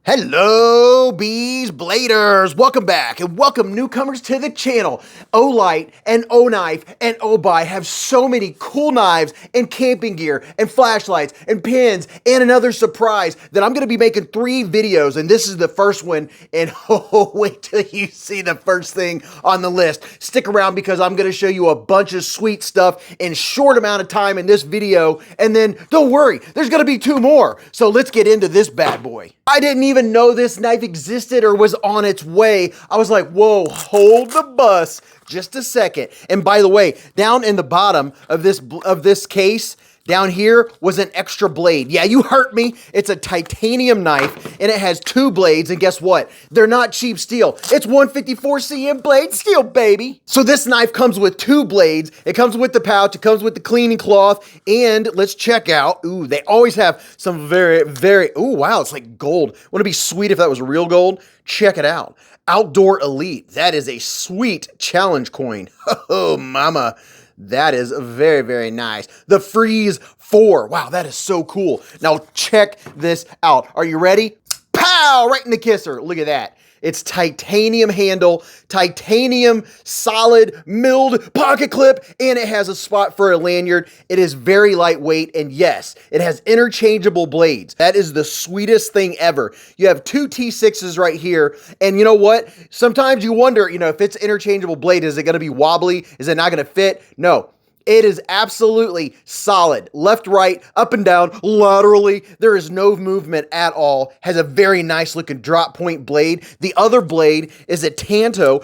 Hello, Beez Bladers! Welcome back and welcome newcomers to the channel. Olight and OKNIFE and OBI have so many cool knives and camping gear and flashlights and pins and another surprise that I'm going to be making 3 videos, and this is the first one, and oh, wait till you see the first thing on the list. Stick around because I'm going to show you a bunch of sweet stuff in a short amount of time in this video, and then don't worry, there's going to be 2 more. So let's get into this bad boy. I didn't even know this knife existed or was on its way. I was like, whoa, hold the bus just a second. And by the way, down in the bottom of this case, down here was an extra blade. Yeah, you heard me. It's a titanium knife and it has 2 blades, and guess what? They're not cheap steel. It's 154 cm blade steel, baby. So this knife comes with 2 blades. It comes with the pouch, it comes with the cleaning cloth, and let's check out. Ooh, they always have some very, ooh, wow, it's like gold. Wouldn't it be sweet if that was real gold? Check it out. Outdoor Elite. That is a sweet challenge coin. Oh, mama. That is very nice. The Freeze 4. Wow, that is so cool. Now check this out. Are you ready? Pow! Right in the kisser. Look at that. It's titanium handle, titanium solid milled pocket clip, and it has a spot for a lanyard. It is very lightweight, and yes, it has interchangeable blades. That is the sweetest thing ever. You have 2 T6s right here, and you know what? Sometimes you wonder, if it's interchangeable blade, is it gonna be wobbly? Is it not gonna fit? No. It is absolutely solid. Left, right, up and down, laterally. There is no movement at all. Has a very nice looking drop point blade. The other blade is a Tanto,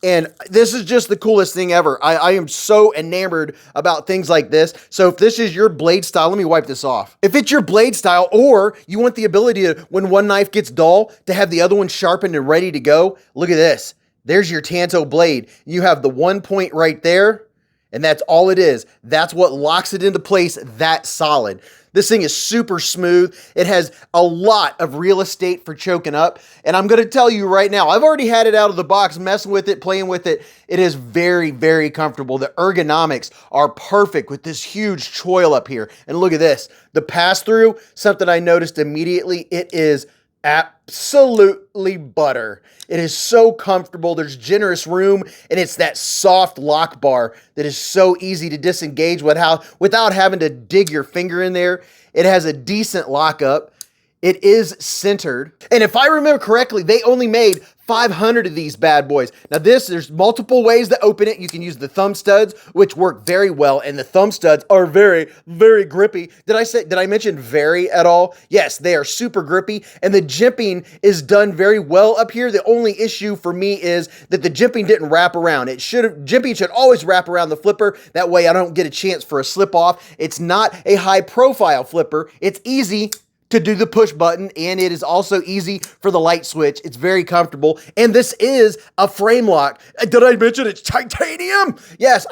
and this is just the coolest thing ever. I am so enamored about things like this. So if this is your blade style, let me wipe this off. If it's your blade style, or you want the ability to, when one knife gets dull, to have the other one sharpened and ready to go, look at this. There's your Tanto blade. You have the 1 point right there, and that's all it is. That's what locks it into place that solid. This thing is super smooth. It has a lot of real estate for choking up, and I'm gonna tell you right now, I've already had it out of the box, messing with it, playing with it. It is very comfortable. The ergonomics are perfect with this huge choil up here. And look at this. The pass-through, something I noticed immediately, it is absolutely butter. It is so comfortable. There's generous room, and it's that soft lock bar that is so easy to disengage without having to dig your finger in there. It has a decent lockup. It is centered. And if I remember correctly, they only made 500 of these bad boys. Now there's multiple ways to open it. You can use the thumb studs, which work very well, and the thumb studs are very grippy. Did I mention very at all? Yes, they are super grippy, and the jimping is done very well up here. The only issue for me is that the jimping didn't wrap around. Jimping should always wrap around the flipper. That way I don't get a chance for a slip off. It's not a high profile flipper. It's easy to do the push button, and it is also easy for the light switch. It's very comfortable, and this is a frame lock. Did I mention it's titanium? Yes,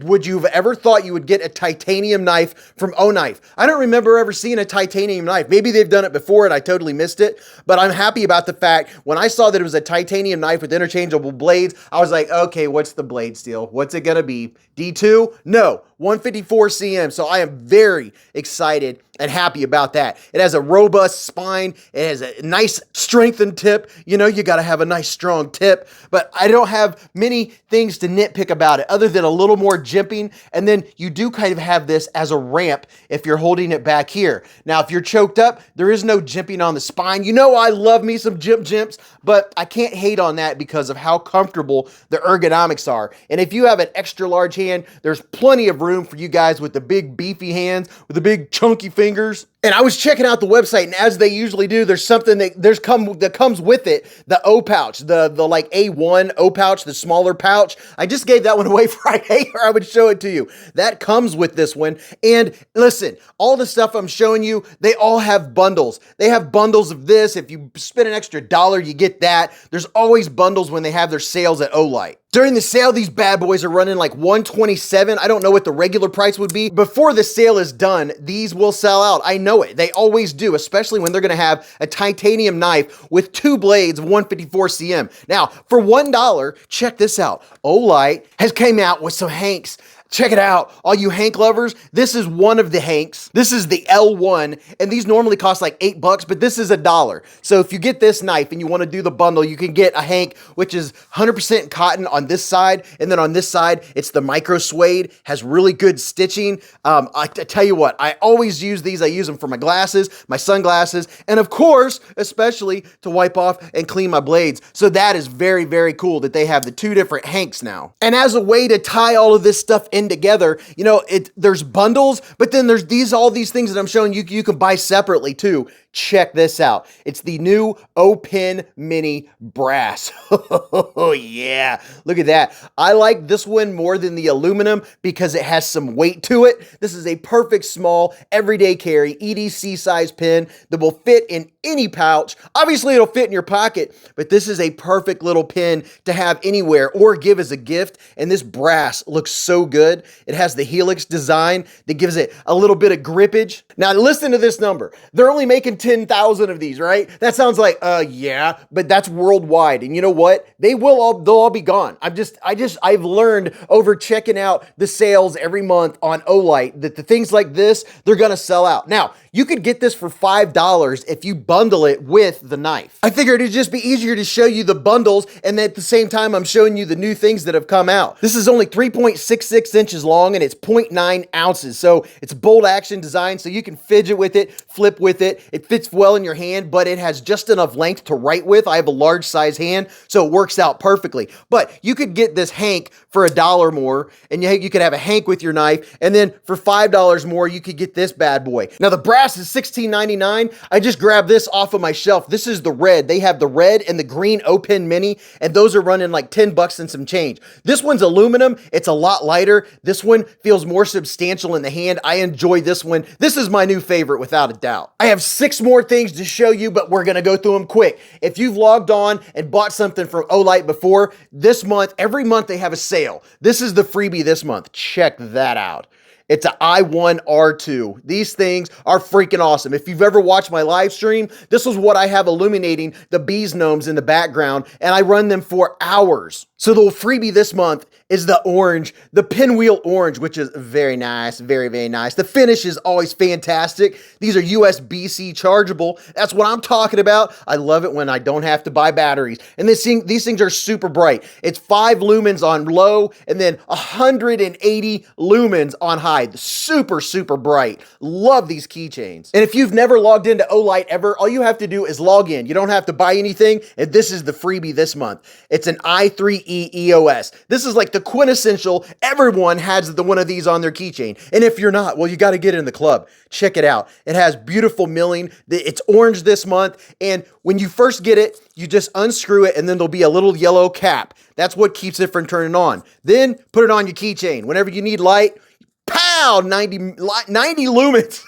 would you have ever thought you would get a titanium knife from OKNIFE? I don't remember ever seeing a titanium knife. Maybe they've done it before and I totally missed it, but I'm happy about the fact when I saw that it was a titanium knife with interchangeable blades, I was like, okay, what's the blade steel? What's it gonna be? D2? No, 154 cm, so I am very excited and happy about that. It has a robust spine. It has a nice strengthened tip. You gotta have a nice strong tip, but I don't have many things to nitpick about it other than a little more jimping, and then you do kind of have this as a ramp if you're holding it back here. Now, if you're choked up, there is no jimping on the spine. I love me some jimps, but I can't hate on that because of how comfortable the ergonomics are. And if you have an extra large hand, there's plenty of room for you guys with the big beefy hands, with the big chunky fingers. And I was checking out the website, and as they usually do, there's something that comes with it, the O pouch, the like A1 O pouch, the smaller pouch. I just gave that one away Friday, or I would show it to you. That comes with this one. And listen, all the stuff I'm showing you, they all have bundles. They have bundles of this. If you spend an extra $1, you get that. There's always bundles when they have their sales at Olight. During the sale, these bad boys are running like $127. I don't know what the regular price would be. Before the sale is done, these will sell out. I know it. They always do, especially when they're gonna have a titanium knife with 2 blades of 154 cm. Now, for $1, check this out. Olight has came out with some hanks. Check it out, all you Hank lovers. This is one of the Hanks. This is the L1, and these normally cost like $8, but this is $1. So if you get this knife and you want to do the bundle, you can get a Hank, which is 100% cotton on this side, and then on this side, it's the micro suede, has really good stitching. I tell you what, I always use these. I use them for my glasses, my sunglasses, and of course, especially to wipe off and clean my blades. So that is very, very cool that they have the two different Hanks now. And as a way to tie all of this stuff in together, you know, there's bundles, but then there's all these things that I'm showing you you can buy separately too. Check this out. It's the new OKNIFE brass. Oh yeah, look at that. I like this one more than the aluminum because it has some weight to it. This is a perfect small everyday carry EDC size pen that will fit in any pouch. Obviously it'll fit in your pocket, but this is a perfect little pen to have anywhere or give as a gift. And this brass looks so good. It has the helix design that gives it a little bit of grippage. Now listen to this number. They're only making 10,000 of these, right? That sounds like, yeah, but that's worldwide. And you know what? They'll all be gone. I've learned over checking out the sales every month on Olight that the things like this, they're gonna sell out. Now, you could get this for $5 if you bundle it with the knife. I figured it'd just be easier to show you the bundles, and at the same time, I'm showing you the new things that have come out. This is only 3.66 inches long, and it's 0.9 ounces. So it's bolt action design, so you can fidget with it, flip with it. It fits well in your hand, but it has just enough length to write with. I have a large size hand, so it works out perfectly. But you could get this Hank for $1 more, and you could have a Hank with your knife, and then for $5 more, you could get this bad boy. Now the brass is $16.99. I just grabbed this off of my shelf. This is the red. They have the red and the green OKNIFE, and those are running like $10 and some change. This one's aluminum. It's a lot lighter. This one feels more substantial in the hand. I enjoy this one. This is my new favorite without a doubt. I have 6 more things to show you, but we're gonna go through them quick. If you've logged on and bought something from Olight before, this month, every month they have a sale. This is the freebie this month. Check that out. It's an I1R2. These things are freaking awesome. If you've ever watched my live stream, this is what I have illuminating the bees gnomes in the background, and I run them for hours. So the freebie this month is the orange, the pinwheel orange, which is very nice, very, very nice. The finish is always fantastic. These are USB-C chargeable. That's what I'm talking about. I love it when I don't have to buy batteries. And these things are super bright. It's 5 lumens on low and then 180 lumens on high. Super, super bright. Love these keychains. And if you've never logged into Olight ever, all you have to do is log in. You don't have to buy anything, and this is the freebie this month. It's an i3E EOS. This is like the quintessential, everyone has one of these on their keychain. And if you're not, well, you got to get in the club. Check it out. It has beautiful milling. It's orange this month. And when you first get it, you just unscrew it and then there'll be a little yellow cap. That's what keeps it from turning on. Then put it on your keychain. Whenever you need light, pow, 90 lumens.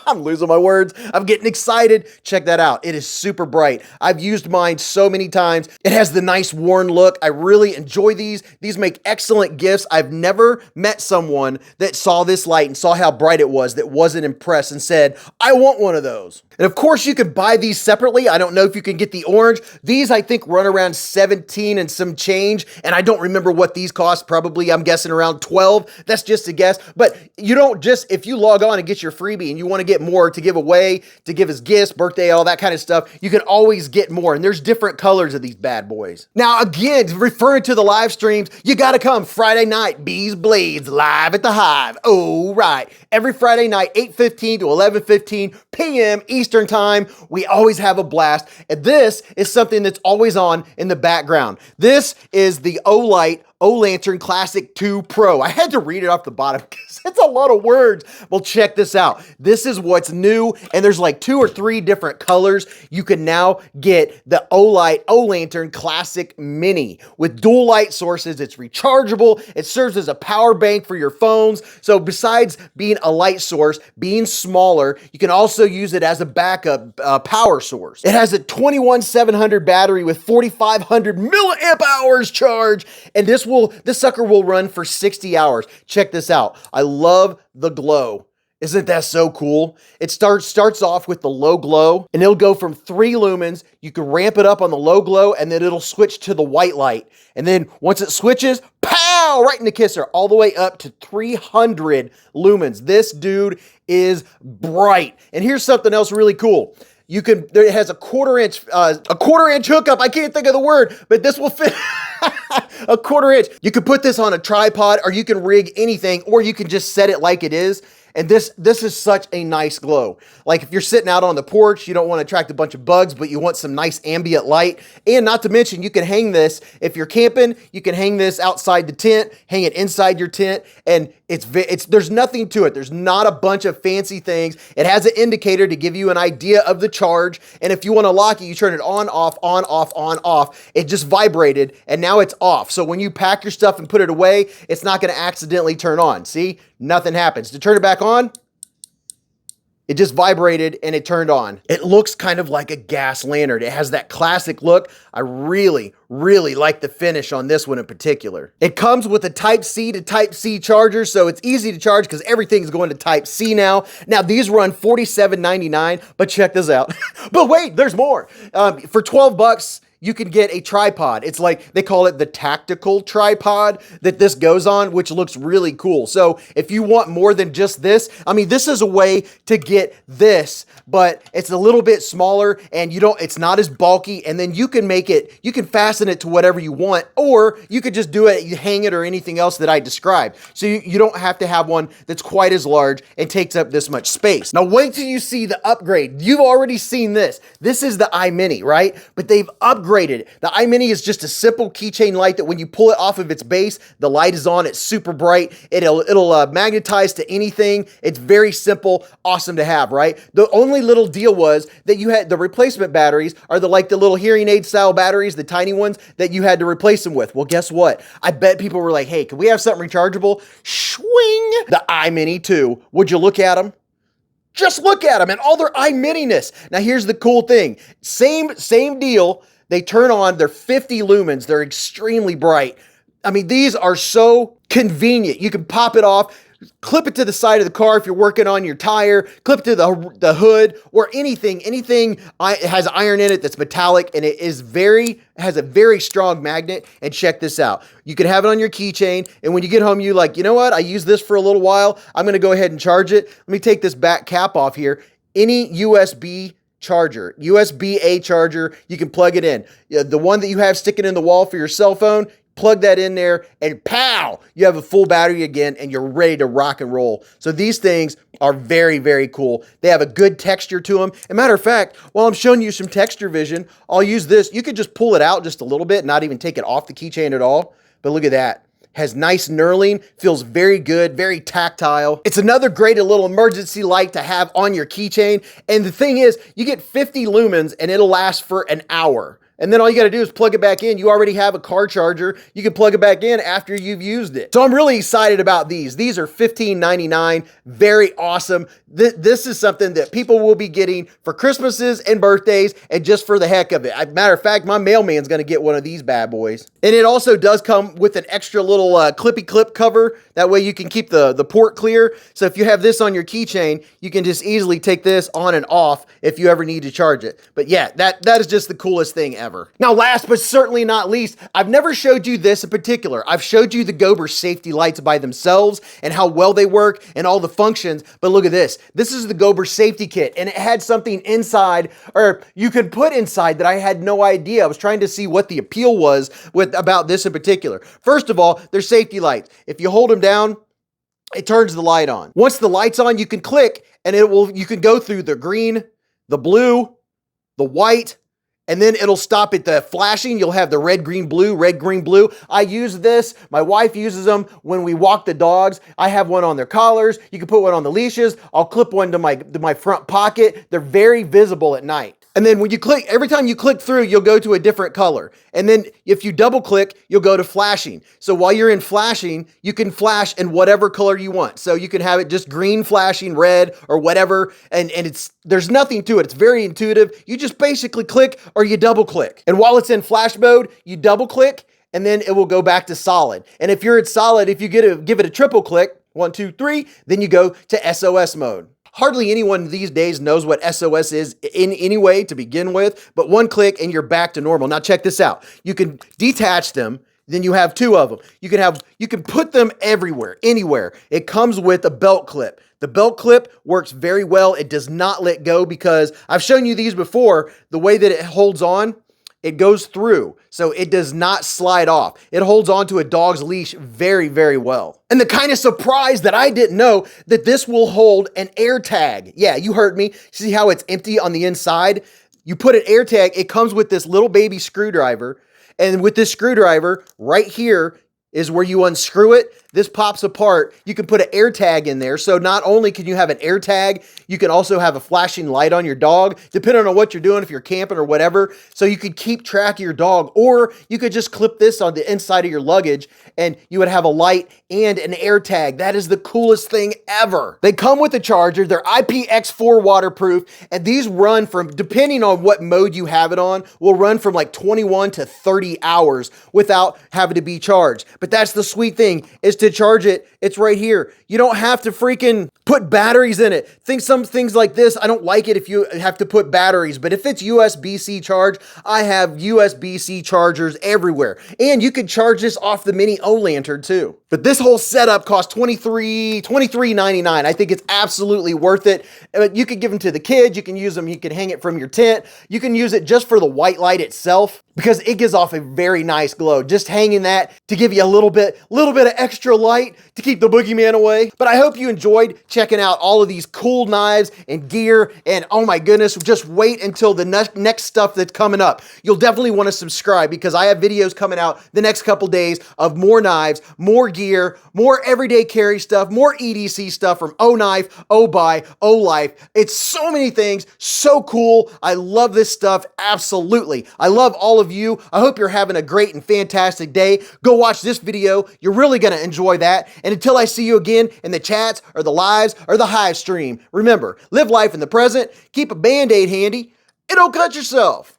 I'm losing my words. I'm getting excited. Check that out. It is super bright. I've used mine so many times. It has the nice worn look. I really enjoy these. These make excellent gifts. I've never met someone that saw this light and saw how bright it was that wasn't impressed and said, I want one of those. And of course you could buy these separately. I don't know if you can get the orange. These I think run around 17 and some change. And I don't remember what these cost. Probably I'm guessing around 12. That's just a guess. But you don't just, if you log on and get your freebie and you want to get more to give away, to give as gifts, birthday, all that kind of stuff, you can always get more. And there's different colors of these bad boys. Now, again, referring to the live streams, you got to come Friday night, Beez Blades live at the Hive. Oh, right. Every Friday night, 8:15 to 11:15 p.m. Eastern time. We always have a blast. And this is something that's always on in the background. This is the Olight Olantern Classic 2 Pro. I had to read it off the bottom because it's a lot of words. Well, check this out. This is what's new, and there's like 2 or 3 different colors. You can now get the Olight Olantern Classic Mini with dual light sources. It's rechargeable. It serves as a power bank for your phones. So besides being a light source, being smaller, you can also use it as a backup power source. It has a 21700 battery with 4500 milliamp hours charge, and this sucker will run for 60 hours. Check this out. I love the glow. Isn't that so cool? It starts off with the low glow, and it'll go from 3 lumens. You can ramp it up on the low glow, and then it'll switch to the white light. And then once it switches, pow, right in the kisser, all the way up to 300 lumens. This dude is bright. And here's something else really cool. It has a quarter inch hookup. I can't think of the word, but this will fit a quarter inch. You can put this on a tripod, or you can rig anything, or you can just set it like it is. And this is such a nice glow. Like if you're sitting out on the porch, you don't want to attract a bunch of bugs, but you want some nice ambient light. And not to mention, you can hang this, if you're camping, you can hang this outside the tent, hang it inside your tent, and there's nothing to it. There's not a bunch of fancy things. It has an indicator to give you an idea of the charge. And if you want to lock it, you turn it on, off, on, off, on, off. It just vibrated, and now it's off. So when you pack your stuff and put it away, it's not going to accidentally turn on. See? Nothing happens. To turn it back on, it just vibrated and it turned on. It looks kind of like a gas lantern. It has that classic look. I really, really like the finish on this one in particular. It comes with a Type-C to Type-C charger, so it's easy to charge because everything's going to Type-C now. Now, these run $47.99, but check this out. But wait, there's more. For 12 bucks, you can get a tripod. It's like, they call it the tactical tripod that this goes on, which looks really cool. So if you want more than just this, I mean, this is a way to get this, but it's a little bit smaller and it's not as bulky. And then you can you can fasten it to whatever you want, or you could just do it, you hang it or anything else that I described. So you don't have to have one that's quite as large and takes up this much space. Now wait till you see the upgrade. You've already seen this. This is the iMini, right? But they've upgraded. The iMini is just a simple keychain light that when you pull it off of its base, the light is on, it's super bright. It'll magnetize to anything. It's very simple, awesome to have, right? The only little deal was that you had the replacement batteries are the little hearing aid style batteries, the tiny ones that you had to replace them with. Well, guess what? I bet people were like, hey, can we have something rechargeable? Swing! The iMini 2. Would you look at them? Just look at them and all their iMini-ness. Now here's the cool thing. Same deal. They turn on, they're 50 lumens. They're extremely bright. I mean, these are so convenient. You can pop it off, clip it to the side of the car if you're working on your tire, clip it to the hood or anything. Anything has iron in it that's metallic, and it has a very strong magnet. And check this out. You can have it on your keychain, and when you get home, you like, you know what? I use this for a little while. I'm going to go ahead and charge it. Let me take this back cap off here. Any USB charger, USB-A charger, you can plug it in. The one that you have sticking in the wall for your cell phone, plug that in there and pow, you have a full battery again and you're ready to rock and roll. So these things are very, very cool. They have a good texture to them. As a matter of fact, while I'm showing you some texture vision, I'll use this. You could just pull it out just a little bit, not even take it off the keychain at all. But look at that. Has nice knurling, feels very good, very tactile. It's another great little emergency light to have on your keychain. And the thing is, you get 50 lumens and it'll last for an hour. And then all you got to do is plug it back in. You already have a car charger. You can plug it back in after you've used it. So I'm really excited about these. These are $15.99. Very awesome. This is something that people will be getting for Christmases and birthdays and just for the heck of it. Matter of fact, my mailman's going to get one of these bad boys. And it also does come with an extra little clippy clip cover. That way you can keep the port clear. So if you have this on your keychain, you can just easily take this on and off if you ever need to charge it. But yeah, that is just the coolest thing ever. Now, last but certainly not least, I've never showed you this in particular. I've showed you the Gober safety lights by themselves and how well they work and all the functions, but look at this. This is the Gober safety kit, and it had something inside, or you could put inside, that I had no idea. I was trying to see what the appeal was about this in particular. First of all, they're safety lights. If you hold them down, it turns the light on. Once the light's on, you can click, and you can go through the green, the blue, the white, and then it'll stop at the flashing. You'll have the red, green, blue, red, green, blue. I use this. My wife uses them when we walk the dogs. I have one on their collars. You can put one on the leashes. I'll clip one to my front pocket. They're very visible at night. And then when you click, every time you click through, you'll go to a different color. And then if you double click, you'll go to flashing. So while you're in flashing, you can flash in whatever color you want. So you can have it just green flashing, red, or whatever. And there's nothing to it. It's very intuitive. You just basically click or you double click. And while it's in flash mode, you double click and then it will go back to solid. And if you're at solid, if you give it a triple click, 1, 2, 3, then you go to SOS mode. Hardly anyone these days knows what SOS is in any way to begin with, but one click and you're back to normal. Now check this out. You can detach them, then you have 2 of them. You can put them everywhere, anywhere. It comes with a belt clip. The belt clip works very well. It does not let go because I've shown you these before. The way that it holds on, it goes through, so it does not slide off. It holds onto a dog's leash very, very well. And the kind of surprise that I didn't know that this will hold an air tag. Yeah, you heard me. See how it's empty on the inside? You put an air tag, it comes with this little baby screwdriver, and with this screwdriver right here is where you unscrew it. This pops apart. You can put an air tag in there. So not only can you have an air tag, you can also have a flashing light on your dog, depending on what you're doing, if you're camping or whatever. So you could keep track of your dog, or you could just clip this on the inside of your luggage and you would have a light and an air tag. That is the coolest thing ever. They come with a charger. They're IPX4 waterproof, and these run from, depending on what mode you have it on, will run from like 21 to 30 hours without having to be charged. But that's the sweet thing, is to charge it. It's right here. You don't have to freaking put batteries in it. Some things like this, I don't like it if you have to put batteries, but if it's USB-C charge, I have USB-C chargers everywhere. And you can charge this off the mini Olantern too. But this whole setup costs $23.99. I think it's absolutely worth it. You could give them to the kids. You can use them. You can hang it from your tent. You can use it just for the white light itself because it gives off a very nice glow. Just hanging that to give you a little bit of extra light to keep the boogeyman away. But I hope you enjoyed checking out all of these cool knives and gear. And oh my goodness, just wait until the next stuff that's coming up. You'll definitely want to subscribe because I have videos coming out the next couple days of more knives, more gear, more everyday carry stuff, more EDC stuff from OKNIFE, OBI, Olight. It's so many things, so cool. I love this stuff, absolutely. I love all of you. I hope you're having a great and fantastic day. Go watch this video. You're really going to enjoy that. And until I see you again in the chats or the lives or the hive stream, remember, live life in the present, keep a Band-Aid handy, and don't cut yourself.